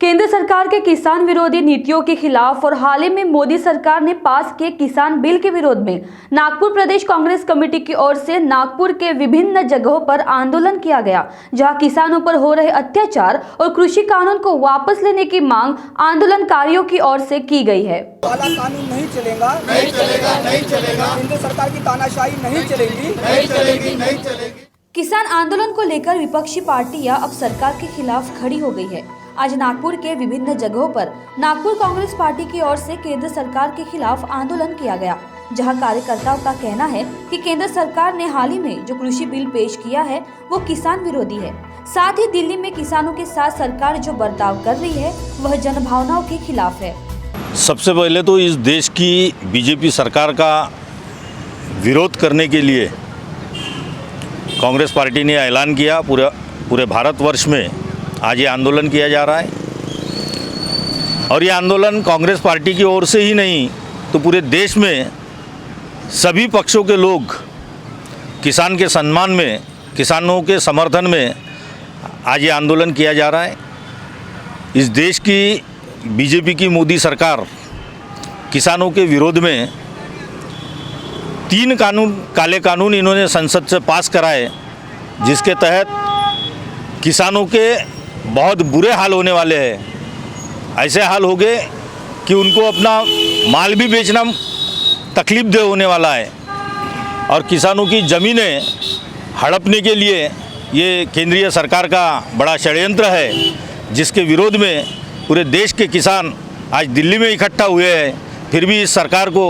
केंद्र सरकार के किसान विरोधी नीतियों के खिलाफ और हाल ही में मोदी सरकार ने पास किए किसान बिल के विरोध में नागपुर प्रदेश कांग्रेस कमेटी की ओर से नागपुर के विभिन्न जगहों पर आंदोलन किया गया, जहां किसानों पर हो रहे अत्याचार और कृषि कानून को वापस लेने की मांग आंदोलनकारियों की ओर से की गई है। काला कानून नहीं चलेगा, नहीं चलेगा, नहीं चलेगा। केंद्र सरकार की तानाशाही नहीं चलेगी, नहीं चलेगी, नहीं चलेगी। किसान आंदोलन को लेकर विपक्षी पार्टियां अब सरकार के खिलाफ खड़ी हो गई है। आज नागपुर के विभिन्न जगहों पर नागपुर कांग्रेस पार्टी की ओर से केंद्र सरकार के खिलाफ आंदोलन किया गया, जहां कार्यकर्ताओं का कहना है कि केंद्र सरकार ने हाल ही में जो कृषि बिल पेश किया है वो किसान विरोधी है। साथ ही दिल्ली में किसानों के साथ सरकार जो बर्ताव कर रही है वह जनभावनाओं के खिलाफ है। सबसे पहले तो इस देश की बीजेपी सरकार का विरोध करने के लिए कांग्रेस पार्टी ने ऐलान किया, पूरे भारतवर्ष में आज ये आंदोलन किया जा रहा है। और ये आंदोलन कांग्रेस पार्टी की ओर से ही नहीं तो पूरे देश में सभी पक्षों के लोग किसान के सम्मान में, किसानों के समर्थन में आज ये आंदोलन किया जा रहा है। इस देश की बीजेपी की मोदी सरकार किसानों के विरोध में 3 काले कानून इन्होंने संसद से पास कराए, जिसके तहत किसानों के बहुत बुरे हाल होने वाले हैं। ऐसे हाल हो गए कि उनको अपना माल भी बेचना तकलीफ दे होने वाला है। और किसानों की ज़मीनें हड़पने के लिए ये केंद्रीय सरकार का बड़ा षड्यंत्र है, जिसके विरोध में पूरे देश के किसान आज दिल्ली में इकट्ठा हुए हैं। फिर भी इस सरकार को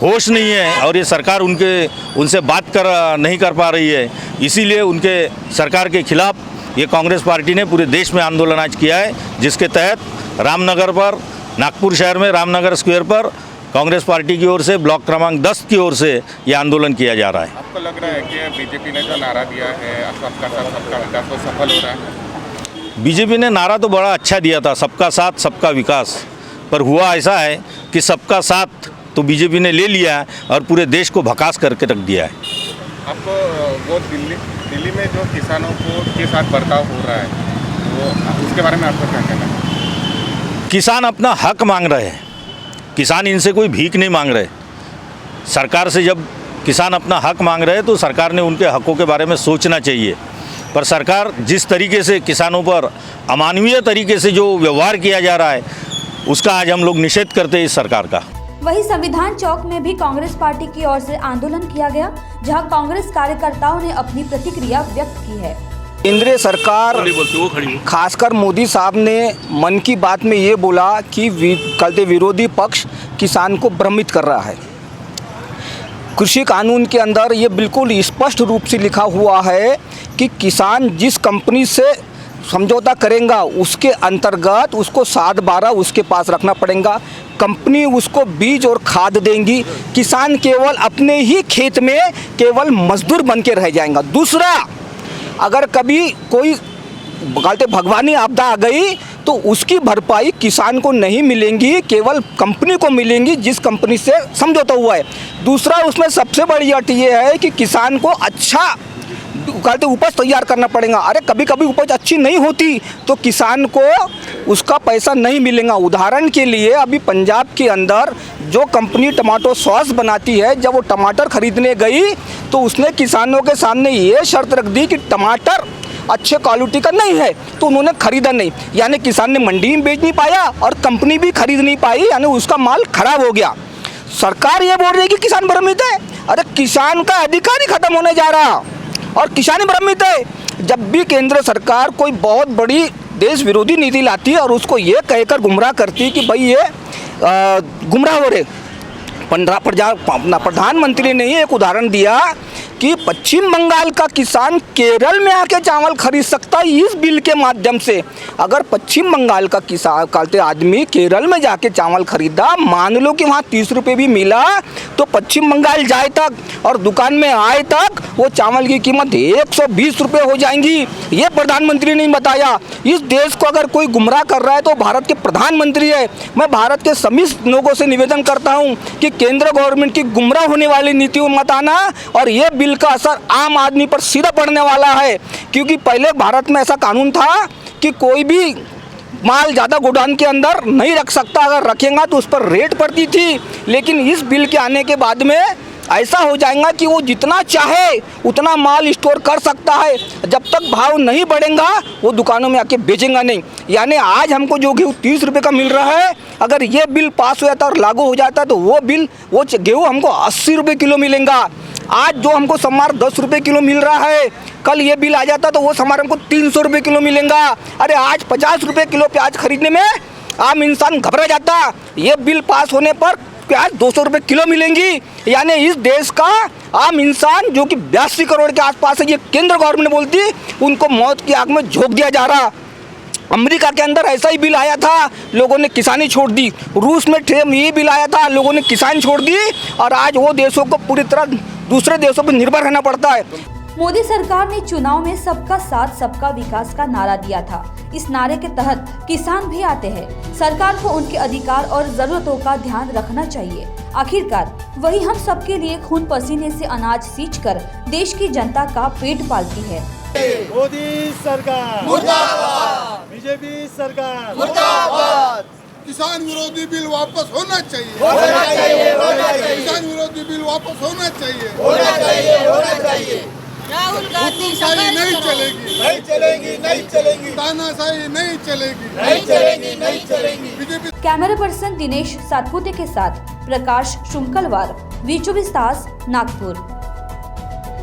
होश नहीं है और ये सरकार उनसे बात नहीं कर पा रही है। इसीलिए उनके सरकार के खिलाफ ये कांग्रेस पार्टी ने पूरे देश में आंदोलन आज किया है, जिसके तहत रामनगर पर, नागपुर शहर में रामनगर स्क्वायर पर कांग्रेस पार्टी की ओर से ब्लॉक क्रमांक 10 की ओर से ये आंदोलन किया जा रहा है। आपको लग रहा है कि बीजेपी ने जो नारा दिया है सबका साथ सबका विकास वो सफल हो रहा है? बीजेपी ने नारा तो बड़ा अच्छा दिया था, सबका साथ सबका विकास, पर हुआ ऐसा है कि सबका साथ तो बीजेपी ने ले लिया है और पूरे देश को भकास करके रख दिया है। आपको वो दिल्ली में जो किसानों के साथ बर्ताव हो रहा है वो उसके बारे में आपको क्या कहना है? किसान अपना हक मांग रहे हैं, किसान इनसे कोई भीख नहीं मांग रहे। सरकार से जब किसान अपना हक मांग रहे हैं तो सरकार ने उनके हकों के बारे में सोचना चाहिए। पर सरकार जिस तरीके से किसानों पर अमानवीय तरीके से जो व्यवहार किया जा रहा है उसका आज हम लोग निषेध करते हैं इस सरकार का। वहीं संविधान चौक में भी कांग्रेस पार्टी की ओर से आंदोलन किया गया, जहां कांग्रेस कार्यकर्ताओं ने अपनी प्रतिक्रिया व्यक्त की है। केंद्रीय सरकार खासकर मोदी साहब ने मन की बात में ये बोला कि विरोधी पक्ष किसान को भ्रमित कर रहा है। कृषि कानून के अंदर ये बिल्कुल स्पष्ट रूप से लिखा हुआ है कि किसान जिस कंपनी से समझौता करेगा उसके अंतर्गत उसको 7/12 उसके पास रखना पड़ेगा। कंपनी उसको बीज और खाद देंगी, किसान केवल अपने ही खेत में केवल मजदूर बन के रह जाएगा। दूसरा, अगर कभी कोई भगवानी आपदा आ गई तो उसकी भरपाई किसान को नहीं मिलेंगी, केवल कंपनी को मिलेंगी जिस कंपनी से समझौता हुआ है। दूसरा, उसमें सबसे बड़ी अट ये है कि किसान को अच्छा उपज तैयार करना पड़ेगा। अरे कभी कभी उपज अच्छी नहीं होती तो किसान को उसका पैसा नहीं मिलेगा। उदाहरण के लिए अभी पंजाब के अंदर जो कंपनी टमाटो सॉस बनाती है, जब वो टमाटर खरीदने गई तो उसने किसानों के सामने ये शर्त रख दी कि टमाटर अच्छे क्वालिटी का नहीं है, तो उन्होंने खरीदा नहीं। यानी किसान ने मंडी में बेच नहीं पाया और कंपनी भी खरीद नहीं पाई, यानी उसका माल खराब हो गया। सरकार ये बोल रही है कि किसान भ्रमित है। अरे किसान का अधिकार ही खत्म होने जा रहा और किसान भ्रमित है। जब भी केंद्र सरकार कोई बहुत बड़ी देश विरोधी नीति लाती है और उसको ये कहकर गुमराह करती है कि भाई ये गुमराह हो रहे। प्रधानमंत्री ने एक उदाहरण दिया कि पश्चिम बंगाल का किसान केरल में आके चावल खरीद सकता है इस बिल के माध्यम से। अगर पश्चिम बंगाल का किसान आदमी केरल में जाके चावल खरीदा, मान लो कि वहाँ 30 रुपये भी मिला, तो पश्चिम बंगाल जाए तक और दुकान में आए तक वो चावल की कीमत 120 रुपये हो जाएंगी। ये प्रधानमंत्री ने बताया। इस देश को अगर कोई गुमराह कर रहा है तो भारत के प्रधानमंत्री है। मैं भारत के सभी लोगों से निवेदन करता हूँ कि केंद्र गवर्नमेंट की गुमराह होने वाली नीतियों मत आना और ये बिल का असर आम आदमी पर सीधा पड़ने वाला है। क्योंकि पहले भारत में ऐसा कानून था कि कोई भी माल ज़्यादा गोडाउन के अंदर नहीं रख सकता, अगर रखेगा तो उस पर रेट पड़ती थी। लेकिन इस बिल के आने के बाद में ऐसा हो जाएगा कि वो जितना चाहे उतना माल स्टोर कर सकता है, जब तक भाव नहीं बढ़ेगा वो दुकानों में आके बेचेगा नहीं। यानी आज हमको जो गेहूँ 30 रुपये का मिल रहा है, अगर ये बिल पास हो जाता और लागू हो जाता तो वो गेहूँ हमको 80 रुपये किलो मिलेगा। आज जो हमको समार 10 रुपये किलो मिल रहा है, कल ये बिल आ जाता तो वो समार हमको 300 रुपये किलो मिलेगा। अरे आज 50 रुपये किलो प्याज खरीदने में आम इंसान घबरा जाता, ये बिल पास होने पर प्याज 200 रुपये किलो मिलेंगी। यानी इस देश का आम इंसान जो कि 82 करोड़ के आसपास है, ये केंद्र गवर्नमेंट बोलती, उनको मौत की आग में झोंक दिया जा रहा। अमेरिका के अंदर ऐसा ही बिल आया था, लोगों ने किसानी छोड़ दी। रूस में ये बिल आया था, लोगों ने किसान छोड़ दी। और आज वो देशों को पूरी तरह दूसरे देशों पर निर्भर रहना पड़ता है। मोदी सरकार ने चुनाव में सबका साथ सबका विकास का नारा दिया था। इस नारे के तहत किसान भी आते हैं। सरकार को उनके अधिकार और जरूरतों का ध्यान रखना चाहिए। आखिरकार वही हम सबके लिए खून पसीने से अनाज सींचकर देश की जनता का पेट पालती है। मोदी सरकार मुर्दाबाद, बीजेपी सरकार मुर्दाबाद। किसान विरोधी बिल वापस होना चाहिए, होना चाहिए, होना चाहिए। किसान विरोधी बिल वापस होना चाहिए, होना चाहिए, होना चाहिए। राहुल गांधी हुकुमशाही नहीं चलेगी, नहीं चलेगी, नहीं चलेगी, तानाशाही नहीं चलेगी, नहीं चलेगी, नहीं चलेगी। BJP. Camera person Dinesh Satpute के साथ प्रकाश शुंकलवार, वी24 तास, नागपुर।